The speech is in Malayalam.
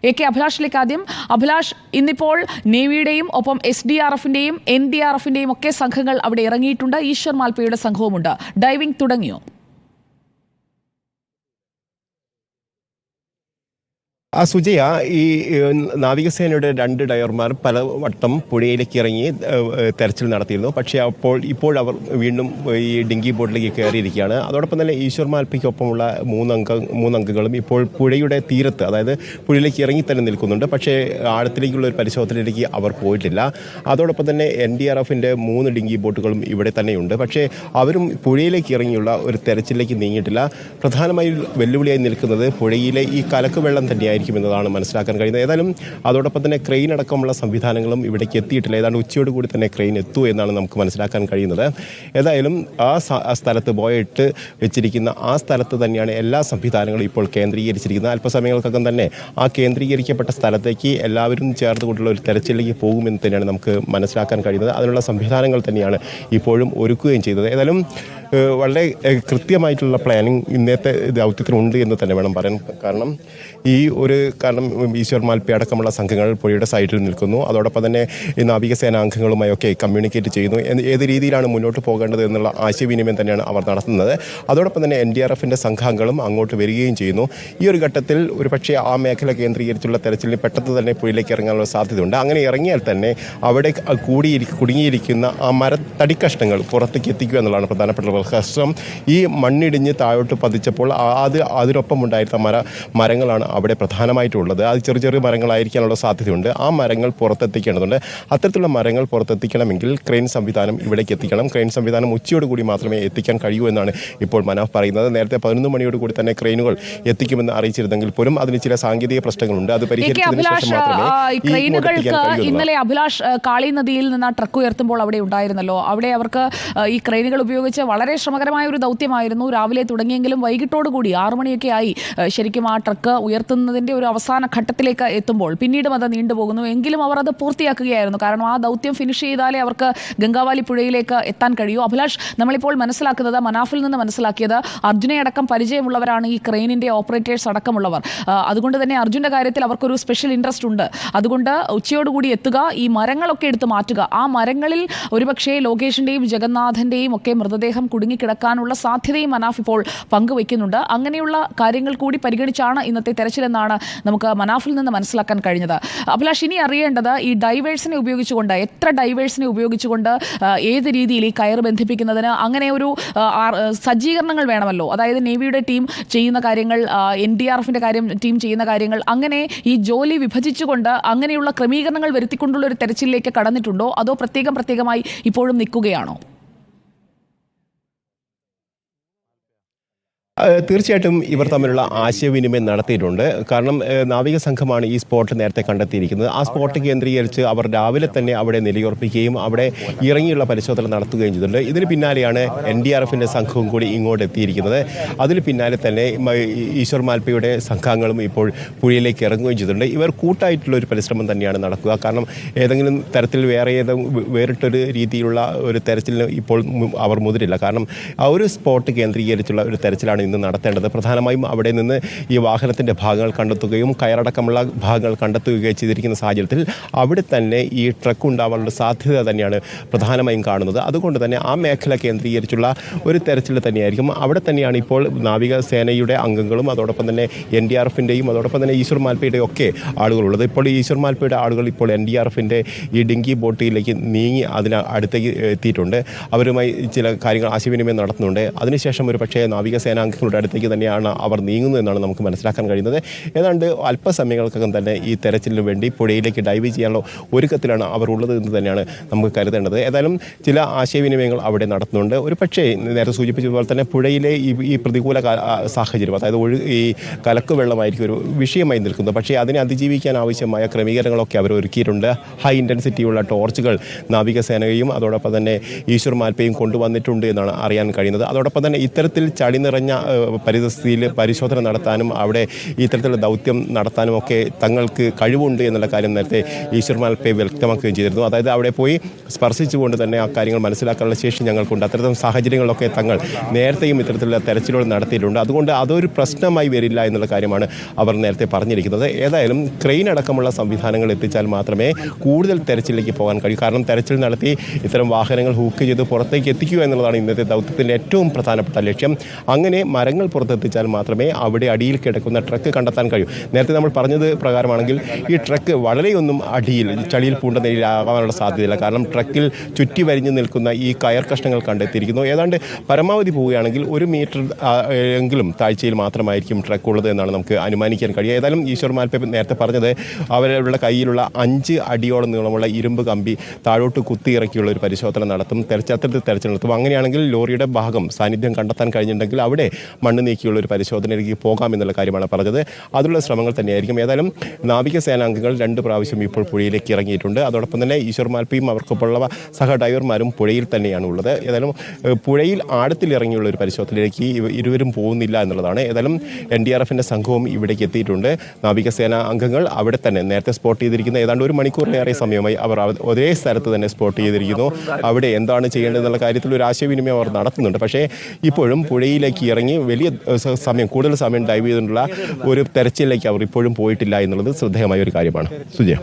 AK അഭിലാഷിലേക്ക് ആദ്യം. അഭിലാഷ്, ഇന്നിപ്പോൾ നേവിയുടെയും ഒപ്പം SDRFിന്റെയും NDRFിന്റെയും ഒക്കെ സംഘങ്ങൾ അവിടെ ഇറങ്ങിയിട്ടുണ്ട്. ഈശ്വർ മാൽപ്പയുടെ സംഘവുമുണ്ട്. ഡൈവിംഗ് തുടങ്ങിയോ? സുജയ, ഈ നാവികസേനയുടെ 2 ഡൈവർമാർ പലവട്ടം പുഴയിലേക്ക് ഇറങ്ങി തെരച്ചിൽ നടത്തിയിരുന്നു. പക്ഷേ ഇപ്പോൾ അവർ വീണ്ടും ഈ ഡിങ്കി ബോട്ടിലേക്ക് കയറിയിരിക്കുകയാണ്. അതോടൊപ്പം തന്നെ ഈശ്വർ മാൽപ്പയ്ക്കൊപ്പമുള്ള മൂന്നംഗങ്ങളും ഇപ്പോൾ പുഴയുടെ തീരത്ത്, അതായത് പുഴയിലേക്ക് ഇറങ്ങി തന്നെ നിൽക്കുന്നുണ്ട്. പക്ഷേ ആഴത്തിലേക്കുള്ള ഒരു പരിശോധനയിലേക്ക് അവർ പോയിട്ടില്ല. അതോടൊപ്പം തന്നെ NDRFിൻ്റെ 3 ഡിങ്കി ബോട്ടുകളും ഇവിടെ തന്നെയുണ്ട്. പക്ഷേ അവരും പുഴയിലേക്ക് ഇറങ്ങിയുള്ള ഒരു തെരച്ചിലേക്ക് നീങ്ങിയിട്ടില്ല. പ്രധാനമായും വെല്ലുവിളിയായി നിൽക്കുന്നത് പുഴയിലെ ഈ കലക്ക് വെള്ളം തന്നെയായിരിക്കും എന്നതാണ് മനസ്സിലാക്കാൻ കഴിയുന്നത്. ഏതായാലും അതോടൊപ്പം തന്നെ ക്രെയിൻ അടക്കമുള്ള സംവിധാനങ്ങളും ഇവിടേക്ക് എത്തിയിട്ടില്ല. ഏതാണ്ട് ഉച്ചയോട് കൂടി തന്നെ ക്രെയിൻ എത്തൂ എന്നാണ് നമുക്ക് മനസ്സിലാക്കാൻ കഴിയുന്നത്. ഏതായാലും ആ സ്ഥലത്ത് ബോയിട്ട് വെച്ചിരിക്കുന്ന ആ സ്ഥലത്ത് തന്നെയാണ് എല്ലാ സംവിധാനങ്ങളും ഇപ്പോൾ കേന്ദ്രീകരിച്ചിരിക്കുന്നത്. അല്പസമയങ്ങൾക്കകം തന്നെ ആ കേന്ദ്രീകരിക്കപ്പെട്ട സ്ഥലത്തേക്ക് എല്ലാവരും ചേർന്നുകൊണ്ടുള്ള ഒരു തെരച്ചിലേക്ക് പോകുമെന്ന് തന്നെയാണ് നമുക്ക് മനസ്സിലാക്കാൻ കഴിയുന്നത്. അതിനുള്ള സംവിധാനങ്ങൾ തന്നെയാണ് ഇപ്പോഴും ഒരുക്കുകയും ചെയ്തത്. ഏതായാലും വളരെ കൃത്യമായിട്ടുള്ള പ്ലാനിങ് ഇന്നത്തെ ദൗത്യത്തിനുണ്ട് എന്ന് തന്നെ വേണം പറയാൻ. കാരണം ഈശ്വർ മാൽപ്പ അടക്കമുള്ള സംഘങ്ങൾ പുഴയുടെ സൈഡിൽ നിൽക്കുന്നു. അതോടൊപ്പം തന്നെ ഈ നാവികസേനാ അംഗങ്ങളുമായൊക്കെ കമ്മ്യൂണിക്കേറ്റ് ചെയ്യുന്നു. ഏത് രീതിയിലാണ് മുന്നോട്ട് പോകേണ്ടത് എന്നുള്ള ആശയവിനിമയം തന്നെയാണ് അവർ നടത്തുന്നത്. അതോടൊപ്പം തന്നെ NDRFിൻ്റെ സംഘാംഗങ്ങളും അങ്ങോട്ട് വരികയും ചെയ്യുന്നു. ഈ ഒരു ഘട്ടത്തിൽ ഒരുപക്ഷെ ആ മേഖല കേന്ദ്രീകരിച്ചുള്ള തെരച്ചിലിന് പെട്ടെന്ന് തന്നെ പുഴയിലേക്ക് ഇറങ്ങാനുള്ള സാധ്യതയുണ്ട്. അങ്ങനെ ഇറങ്ങിയാൽ തന്നെ അവിടെ കുടുങ്ങിയിരിക്കുന്ന ആ മരത്തടിക്കഷ്ണങ്ങൾ പുറത്തേക്ക് എത്തിക്കുക എന്നുള്ളതാണ് പ്രധാനപ്പെട്ട പ്രശ്നം. ഈ മണ്ണിടിഞ്ഞ് താഴോട്ട് പതിച്ചപ്പോൾ അതിനൊപ്പം ഉണ്ടായിരുന്ന മരങ്ങളാണ് അവിടെ പ്രധാനമായിട്ടുള്ളത്. അത് ചെറിയ ചെറിയ മരങ്ങളായിരിക്കാനുള്ള സാധ്യതയുണ്ട്. ആ മരങ്ങൾ പുറത്തെത്തിക്കേണ്ടതുണ്ട്. അത്തരത്തിലുള്ള മരങ്ങൾ പുറത്തെത്തിക്കണമെങ്കിൽ ക്രെയിൻ സംവിധാനം ഇവിടേക്ക് എത്തിക്കണം. ക്രെയിൻ സംവിധാനം ഉച്ചയോടുകൂടി മാത്രമേ എത്തിക്കാൻ കഴിയൂ എന്നാണ് ഇപ്പോൾ മനാഫ് പറയുന്നത്. നേരത്തെ 11 മണിയോടുകൂടി തന്നെ ക്രെയിനുകൾ എത്തിക്കുമെന്ന് അറിയിച്ചിരുന്നെങ്കിൽ പോലും അതിന് ചില സാങ്കേതിക പ്രശ്നങ്ങളുണ്ട്. അത് പരിഹരിച്ചതിന് ശേഷം മാത്രമേ ഇന്നലെ അഭിലാഷ് കാളി നദിയിൽ നിന്ന് ട്രക്ക് ഉയർത്തുമ്പോൾ അവിടെ ഉണ്ടായിരുന്നല്ലോ. അവിടെ അവർക്ക് ഈ ക്രെയിനുകൾ ഉപയോഗിച്ച് വളരെ ശ്രമകരമായ ഒരു ദൗത്യമായിരുന്നു. രാവിലെ തുടങ്ങിയെങ്കിലും വൈകിട്ടോടുകൂടി 6 മണിയൊക്കെ ആയി ശരിക്കും ആ ട്രക്ക് ഉയർത്തുന്നതിൻ്റെ ഒരു അവസാന ഘട്ടത്തിലേക്ക് എത്തുമ്പോൾ. പിന്നീടും അത് നീണ്ടുപോകുന്നു. എങ്കിലും അവർ അത് പൂർത്തിയാക്കുകയായിരുന്നു. കാരണം ആ ദൗത്യം ഫിനിഷ് ചെയ്താലേ അവർക്ക് ഗംഗാവാലി പുഴയിലേക്ക് എത്താൻ കഴിയൂ. അഭിലാഷ്, നമ്മളിപ്പോൾ മനസ്സിലാക്കുന്നത്, മനാഫിൽ നിന്ന് മനസ്സിലാക്കിയത്, അർജുനയടക്കം പരിചയമുള്ളവരാണ് ഈ ക്രെയിനിൻ്റെ ഓപ്പറേറ്റേഴ്സ് അടക്കമുള്ളവർ. അതുകൊണ്ട് തന്നെ അർജുൻ്റെ കാര്യത്തിൽ അവർക്കൊരു സ്പെഷ്യൽ ഇൻട്രസ്റ്റ് ഉണ്ട്. അതുകൊണ്ട് ഉച്ചയോടുകൂടി എത്തുക, ഈ മരങ്ങളൊക്കെ എടുത്ത് മാറ്റുക. ആ മരങ്ങളിൽ ഒരുപക്ഷേ ലോകേഷിൻ്റെയും ജഗന്നാഥൻ്റെയും ഒക്കെ മൃതദേഹം കുടുങ്ങിക്കിടക്കാനുള്ള സാധ്യതയും മനാഫ് ഇപ്പോൾ പങ്കുവയ്ക്കുന്നുണ്ട്. അങ്ങനെയുള്ള കാര്യങ്ങൾ കൂടി പരിഗണിച്ചാണ് ഇന്നത്തെ തെരച്ചിലെന്നാണ് നമുക്ക് മനാഫിൽ നിന്ന് മനസ്സിലാക്കാൻ കഴിഞ്ഞത്. അഭിലാഷ്, ഇനി അറിയേണ്ടത് ഈ ഡൈവേഴ്സിനെ ഉപയോഗിച്ചുകൊണ്ട്, എത്ര ഡൈവേഴ്സിനെ ഉപയോഗിച്ചുകൊണ്ട് ഏത് രീതിയിൽ ഈ കയർ ബന്ധിപ്പിക്കുന്നതിന് അങ്ങനെ ഒരു സജ്ജീകരണങ്ങൾ വേണമല്ലോ. അതായത് നേവിയുടെ ടീം ചെയ്യുന്ന കാര്യങ്ങൾ, NDRFിൻ്റെ ടീം ചെയ്യുന്ന കാര്യങ്ങൾ, അങ്ങനെ ഈ ജോലി വിഭജിച്ചുകൊണ്ട് അങ്ങനെയുള്ള ക്രമീകരണങ്ങൾ വരുത്തിക്കൊണ്ടുള്ള ഒരു തെരച്ചിലേക്ക് കടന്നിട്ടുണ്ടോ? അതോ പ്രത്യേകമായി ഇപ്പോഴും നിൽക്കുകയാണോ? തീർച്ചയായിട്ടും ഇവർ തമ്മിലുള്ള ആശയവിനിമയം നടത്തിയിട്ടുണ്ട്. കാരണം നാവിക സംഘമാണ് ഈ സ്പോട്ട് നേരത്തെ കണ്ടെത്തിയിരിക്കുന്നത്. ആ സ്പോട്ട് കേന്ദ്രീകരിച്ച് അവർ രാവിലെ തന്നെ അവിടെ നിലയുറപ്പിക്കുകയും അവിടെ ഇറങ്ങിയുള്ള പരിശോധന നടത്തുകയും ചെയ്തിട്ടുണ്ട്. ഇതിന് പിന്നാലെയാണ് NDRFിൻ്റെ സംഘവും കൂടി ഇങ്ങോട്ട് എത്തിയിരിക്കുന്നത്. അതിന് പിന്നാലെ തന്നെ ഈശ്വർ മാൽപ്പയുടെ സംഘാംഗങ്ങളും ഇപ്പോൾ പുഴയിലേക്ക് ഇറങ്ങുകയും ചെയ്തിട്ടുണ്ട്. ഇവർ കൂട്ടായിട്ടുള്ള ഒരു പരിശ്രമം തന്നെയാണ് നടക്കുക. കാരണം ഏതെങ്കിലും തരത്തിൽ വേറിട്ടൊരു രീതിയിലുള്ള ഒരു തെരച്ചിലിന് ഇപ്പോൾ അവർ മുതിരില്ല. കാരണം ആ ഒരു സ്പോട്ട് കേന്ദ്രീകരിച്ചുള്ള ഒരു തെരച്ചിലാണ് ഇന്ന് നടത്തേണ്ടത്. പ്രധാനമായും അവിടെ നിന്ന് ഈ വാഹനത്തിൻ്റെ ഭാഗങ്ങൾ കണ്ടെത്തുകയും കയറടക്കമുള്ള ഭാഗങ്ങൾ കണ്ടെത്തുകയും ചെയ്തിരിക്കുന്ന സാഹചര്യത്തിൽ അവിടെ തന്നെ ഈ ട്രക്ക് ഉണ്ടാവാനുള്ള സാധ്യത തന്നെയാണ് പ്രധാനമായും കാണുന്നത്. അതുകൊണ്ട് തന്നെ ആ മേഖല കേന്ദ്രീകരിച്ചുള്ള ഒരു തെരച്ചിൽ തന്നെയായിരിക്കും. അവിടെ തന്നെയാണ് ഇപ്പോൾ നാവികസേനയുടെ അംഗങ്ങളും അതോടൊപ്പം തന്നെ NDRFിൻ്റെയും അതോടൊപ്പം തന്നെ ഈശ്വർ മാൽപ്പയുടെയും ഒക്കെ ആളുകളുള്ളത്. ഇപ്പോൾ ഈശ്വർ മാൽപ്പയുടെ ആളുകൾ ഇപ്പോൾ NDRFിൻ്റെ ഈ ഡിങ്കി ബോട്ടിലേക്ക് നീങ്ങി അടുത്തേക്ക് എത്തിയിട്ടുണ്ട്. അവരുമായി ചില കാര്യങ്ങൾ ആശയവിനിമയം നടത്തുന്നുണ്ട്. അതിനുശേഷം ഒരു പക്ഷേ നാവികസേന ങ്ങളുടെ അടുത്തേക്ക് തന്നെയാണ് അവർ നീങ്ങുന്നത് എന്നാണ് നമുക്ക് മനസ്സിലാക്കാൻ കഴിയുന്നത്. ഏതാണ്ട് അല്പസമയങ്ങൾക്കകം തന്നെ ഈ തെരച്ചിലിന് വേണ്ടി പുഴയിലേക്ക് ഡൈവ് ചെയ്യാനുള്ള ഒരുക്കത്തിലാണ് അവർ ഉള്ളത് എന്ന് തന്നെയാണ് നമുക്ക് കരുതേണ്ടത്. ഏതായാലും ചില ആശയവിനിമയങ്ങൾ അവിടെ നടത്തുന്നുണ്ട്. ഒരു പക്ഷേ നേരത്തെ സൂചിപ്പിച്ചതുപോലെ തന്നെ പുഴയിലെ ഈ പ്രതികൂല സാഹചര്യം, അതായത് ഈ കലക്ക് വെള്ളമായിരിക്കും ഒരു വിഷയമായി നിൽക്കുന്നത്. പക്ഷേ അതിനെ അതിജീവിക്കാൻ ആവശ്യമായ ക്രമീകരണങ്ങളൊക്കെ അവർ ഒരുക്കിയിട്ടുണ്ട്. ഹൈ ഇൻറ്റൻസിറ്റിയുള്ള ടോർച്ചുകൾ നാവികസേനയും അതോടൊപ്പം തന്നെ ഈശ്വർ മാൽപ്പയും കൊണ്ടുവന്നിട്ടുണ്ട് എന്നാണ് അറിയാൻ കഴിയുന്നത്. അതോടൊപ്പം തന്നെ ഇത്തരത്തിൽ ചളി നിറഞ്ഞ പരിസ്ഥിതിയിൽ പരിശോധന നടത്താനും അവിടെ ഇത്തരത്തിലുള്ള ദൗത്യം നടത്താനും ഒക്കെ തങ്ങൾക്ക് കഴിവുണ്ട് എന്നുള്ള കാര്യം നേരത്തെ ഈശ്വർ മാൽപ്പെ വ്യക്തമാക്കുകയും ചെയ്തിരുന്നു. അതായത് അവിടെ പോയി സ്പർശിച്ചുകൊണ്ട് തന്നെ ആ കാര്യങ്ങൾ മനസ്സിലാക്കാനുള്ള ശേഷി ഞങ്ങൾക്കുണ്ട്. അത്തരം സാഹചര്യങ്ങളിലൊക്കെ തങ്ങൾ നേരത്തെയും ഇത്തരത്തിലുള്ള തെരച്ചിലുകൾ നടത്തിയിട്ടുണ്ട്. അതുകൊണ്ട് അതൊരു പ്രശ്നമായി വരില്ല എന്നുള്ള കാര്യമാണ് അവർ നേരത്തെ പറഞ്ഞിരിക്കുന്നത്. ഏതായാലും ക്രെയിൻ അടക്കമുള്ള സംവിധാനങ്ങൾ എത്തിച്ചാൽ മാത്രമേ കൂടുതൽ തെരച്ചിലേക്ക് പോകാൻ കഴിയൂ. കാരണം തെരച്ചിൽ നടത്തി ഇത്തരം വാഹനങ്ങൾ ഹൂക്ക് ചെയ്ത് പുറത്തേക്ക് എത്തിക്കുക എന്നുള്ളതാണ് ഇന്നത്തെ ദൗത്യത്തിൻ്റെ ഏറ്റവും പ്രധാനപ്പെട്ട ലക്ഷ്യം. അങ്ങനെ മരങ്ങൾ പുറത്തെത്തിച്ചാൽ മാത്രമേ അവിടെ അടിയിൽ കിടക്കുന്ന ട്രക്ക് കണ്ടെത്താൻ കഴിയൂ. നേരത്തെ നമ്മൾ പറഞ്ഞത് പ്രകാരമാണെങ്കിൽ ഈ ട്രക്ക് വളരെയൊന്നും അടിയിൽ ചളിയിൽ പൂണ്ട നിലയിലാകാനുള്ള സാധ്യതയില്ല. കാരണം ട്രക്കിൽ ചുറ്റി വരിഞ്ഞു നിൽക്കുന്ന ഈ കയർ കഷ്ണങ്ങൾ കണ്ടെത്തിയിരിക്കുന്നു. ഏതാണ്ട് പരമാവധി പോവുകയാണെങ്കിൽ 1 മീറ്റർ എങ്കിലും താഴ്ചയിൽ മാത്രമായിരിക്കും ട്രക്ക് ഉള്ളത് എന്നാണ് നമുക്ക് അനുമാനിക്കാൻ കഴിയുക. ഏതായാലും ഈശ്വർ മാൽപ്പെ നേരത്തെ പറഞ്ഞത് അവരുടെ കയ്യിലുള്ള 5 അടിയോളം നീളമുള്ള ഇരുമ്പ് കമ്പി താഴോട്ട് കുത്തിയിറക്കിയുള്ള ഒരു പരിശോധന നടത്തും. അത്തരത്തിൽ തെരച്ചിൽ നടത്തും. അങ്ങനെയാണെങ്കിൽ ലോറിയുടെ ഭാഗം സാന്നിധ്യം കണ്ടെത്താൻ കഴിഞ്ഞിട്ടുണ്ടെങ്കിൽ അവിടെ മണ്ണ് നീക്കിയുള്ള ഒരു പരിശോധനയിലേക്ക് പോകാം എന്നുള്ള കാര്യമാണ് പറഞ്ഞത്. അതിലുള്ള ശ്രമങ്ങൾ തന്നെയായിരിക്കും. ഏതായാലും നാവികസേനാംഗങ്ങൾ 2 പ്രാവശ്യം ഇപ്പോൾ പുഴയിലേക്ക് ഇറങ്ങിയിട്ടുണ്ട്. അതോടൊപ്പം തന്നെ ഈശ്വർ മാൽപ്പയും അവർക്കൊപ്പമുള്ള സഹ ഡ്രൈവർമാരും പുഴയിൽ തന്നെയാണ് ഉള്ളത്. ഏതായാലും പുഴയിൽ ആഴത്തിൽ ഇറങ്ങിയുള്ള ഒരു പരിശോധനയിലേക്ക് ഇരുവരും പോകുന്നില്ല എന്നുള്ളതാണ്. ഏതായാലും NDRFിൻ്റെ സംഘവും ഇവിടേക്ക് എത്തിയിട്ടുണ്ട്. നാവികസേന അംഗങ്ങൾ അവിടെ തന്നെ നേരത്തെ സ്പോട്ട് ചെയ്തിരിക്കുന്ന ഏതാണ്ട് 1 മണിക്കൂറിലേറെ സമയമായി അവർ ഒരേ സ്ഥലത്ത് തന്നെ സ്പോട്ട് ചെയ്തിരിക്കുന്നു. അവിടെ എന്താണ് ചെയ്യേണ്ടതെന്നുള്ള കാര്യത്തിൽ ഒരു ആശയവിനിമയം അവർ നടത്തുന്നുണ്ട്. പക്ഷേ ഇപ്പോഴും പുഴയിലേക്ക് ഇറങ്ങി വലിയ കൂടുതൽ സമയം ഡൈവ് ചെയ്തിട്ടുള്ള ഒരു തെരച്ചിലേക്ക് അവർ ഇപ്പോഴും പോയിട്ടില്ല എന്നുള്ളത് ശ്രദ്ധേയമായ ഒരു കാര്യമാണ്. സുജയ.